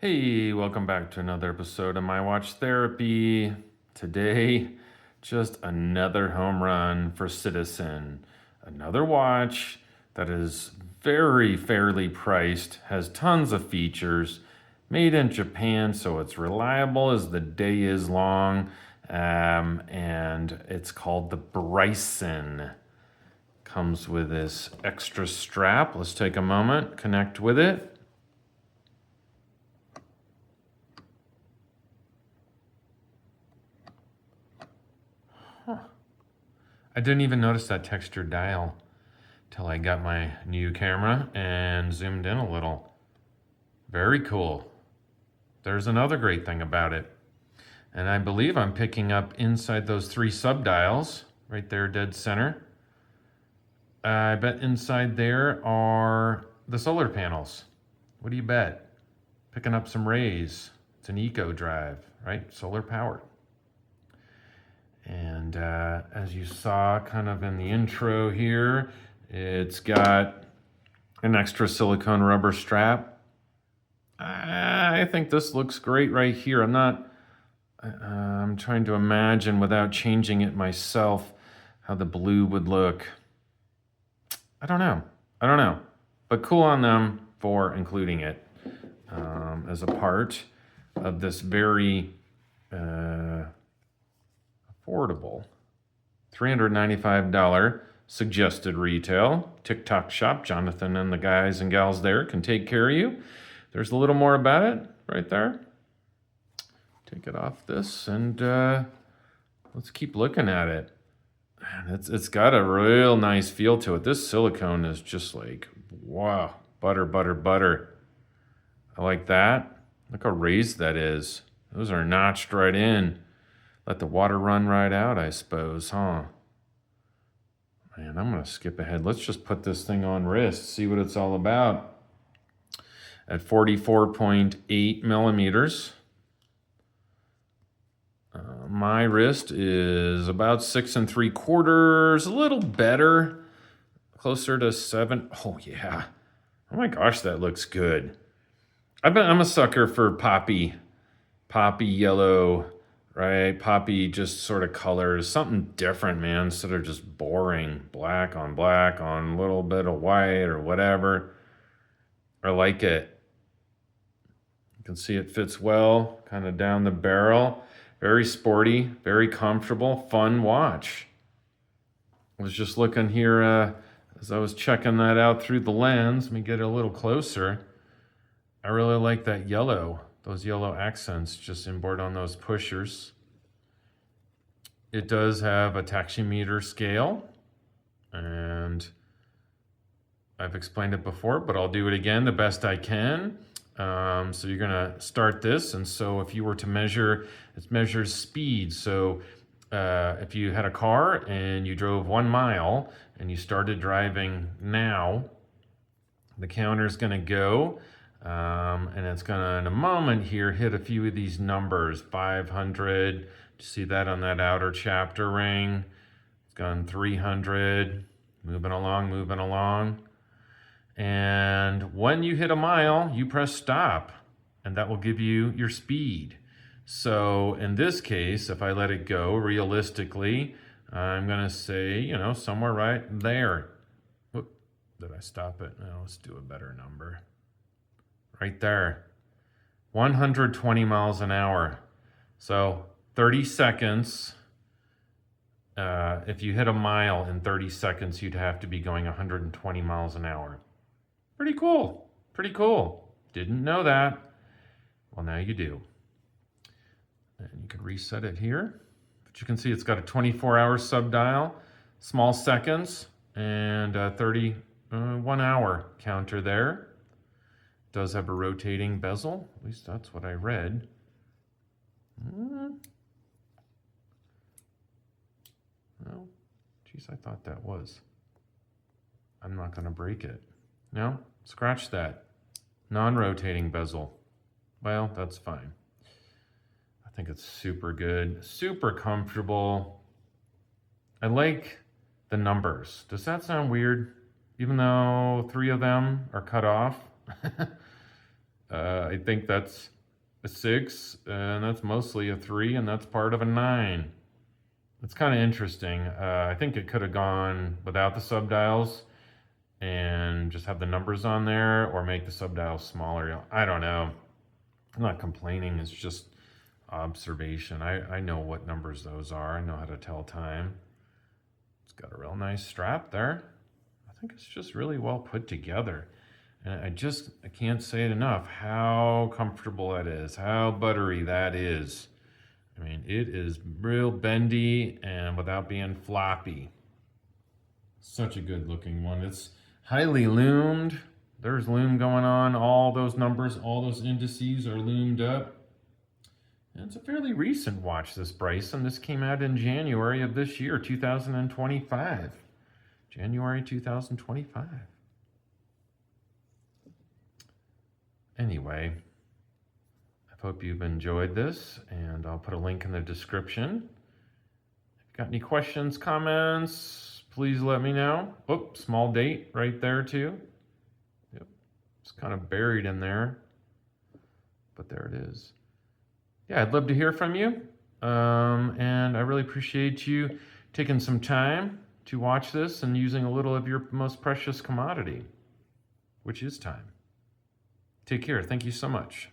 Hey, welcome back to another episode of My Watch Therapy. Today, just another home run for Citizen. Another watch that is very fairly priced, has tons of features, made in Japan, so it's reliable as the day is long, and it's called the Brycen. Comes with this extra strap. Let's take a moment, connect with it. I didn't even notice that textured dial till I got my new camera and zoomed in a little. Very cool. There's another great thing about it. And I believe I'm picking up inside those three subdials, right there dead center. I bet inside there are the solar panels. What do you bet? Picking up some rays. It's an eco drive, right? Solar powered. And as you saw kind of in the intro here, it's got an extra silicone rubber strap. I think this looks great right here. I'm trying to imagine without changing it myself how the blue would look. I don't know. But cool on them for including it as a part of this very affordable $395 suggested retail TikTok shop. Jonathan and the guys and gals there can take care of you. There's a little more about it right there. Take it off this and let's keep looking at it. Man, it's got a real nice feel to it. This silicone is just like, wow, butter, butter, butter. I like that. Look how raised that is. Those are notched right in. Let the water run right out, I suppose, huh? Man, I'm going to skip ahead. Let's just put this thing on wrist, see what it's all about. At 44.8 millimeters. My wrist is about 6 3/4, a little better, closer to 7. Oh, yeah. Oh my gosh, that looks good. I'm a sucker for poppy yellow, right? Poppy just sort of colors, something different, man, instead of just boring black on a little bit of white or whatever. I like it. You can see it fits well, kind of down the barrel. Very sporty, very comfortable, fun watch. I was just looking here as I was checking that out through the lens. Let me get a little closer. I really like that yellow, those yellow accents just inboard on those pushers. It does have a tachymeter scale, and I've explained it before, but I'll do it again the best I can. So you're gonna start this, and so if you were to measure, it measures speed. So if you had a car and you drove 1 mile and you started driving now, the counter's gonna go, and it's gonna, in a moment here, hit a few of these numbers. 500, you see that on that outer chapter ring. It's gone 300, moving along. And when you hit a mile, you press stop, and that will give you your speed. So in this case, if I let it go, realistically, I'm gonna say, somewhere right there. Whoop, did I stop it? No, let's do a better number. Right there, 120 miles an hour. So 30 seconds, if you hit a mile in 30 seconds, you'd have to be going 120 miles an hour. Pretty cool. Didn't know that. Well, now you do. And you can reset it here. But you can see it's got a 24-hour subdial, small seconds, and a 1 hour counter there. It does have a rotating bezel. At least that's what I read. Well, geez, I thought that was. I'm not going to break it. No, scratch that. Non-rotating bezel. Well, that's fine. I think it's super good, super comfortable. I like the numbers. Does that sound weird? Even though 3 of them are cut off? I think that's a 6, and that's mostly a 3, and that's part of a 9. It's kind of interesting. I think it could have gone without the subdials and just have the numbers on there, or make the subdials smaller. I don't know. I'm not complaining. It's just observation. I know what numbers those are. I know how to tell time. It's got a real nice strap there. I think it's just really well put together. And I can't say it enough how comfortable that is, how buttery that is. I mean, it is real bendy and without being floppy. Such a good looking one. It's highly loomed. There's lume going on. All those numbers, all those indices are loomed up. And it's a fairly recent watch, this Brycen. This came out in January of this year, 2025. January 2025. Anyway, I hope you've enjoyed this, and I'll put a link in the description. If you've got any questions, comments, please let me know. Oh, small date right there too. Yep, it's kind of buried in there, but there it is. Yeah, I'd love to hear from you, and I really appreciate you taking some time to watch this and using a little of your most precious commodity, which is time. Take care. Thank you so much.